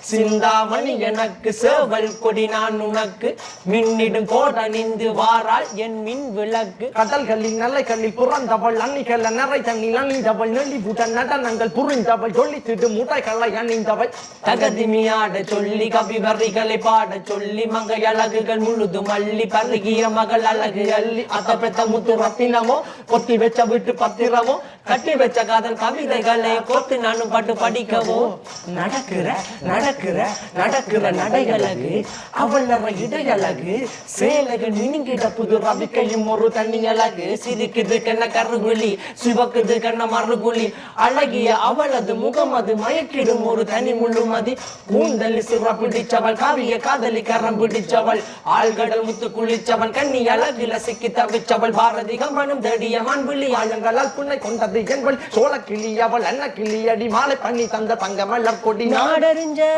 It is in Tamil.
சிந்தாமணி எனக்கு சேவல் கொடி நான் உனக்கு மின்னிடும் கோட நின்று வாரால் என் மின் விளக்கு கடல்களில் நல்ல கல்லில் புறந்தவள் அன்னிகள் நிறை தண்ணில் அணிந்தவள் நெல்லி புட்ட நடனங்கள் புரிந்தவள் சொல்லித்திடு முட்டைகளை அணிந்தவள் தகதிமியாட சொல்லி கவி வரிகளை பாட சொல்லி மங்கை அழகுகள் முழுது மல்லி பருகிய மகள் அழகு அள்ளி அத்த பெத்த முத்து ரத்தினமோ கொத்தி வச்ச விட்டு பத்திரமோ கட்டி வச்ச காதல் கவிதைகளை கோத்து நானும் பாட்டு படிக்கவோ நடக்கிற நடக்கிற நடக்கிற நடையழகு அவளற இடையழகு சேலைகள் மினுங்கிட புது ரவிக்கையும் ஒரு தண்ணி அழகு சிரிக்குது கண்ண கருகுலி சிவக்குது கண்ண மறுகுலி அழகிய அவளது முகம் அது மயக்கிடும் ஒரு தனி முழுமதி கூந்தல் சிற பிடிச்சவள் காவிய காதலி கரம் பிடிச்சவள் ஆழ்கடல் முத்து குளிச்சவள் கண்ணி அழகுல சிக்கி தவிச்சவள் பாரதி கம்பனும் தேடிய மண்புலி ஆழங்களால் புண்ணை கொண்டது என்பள் சோழ கிளி அவள் அன்ன கிளி அடி மாலை பண்ணி தந்த தங்க மலர் கொடி நாடறிஞ்ச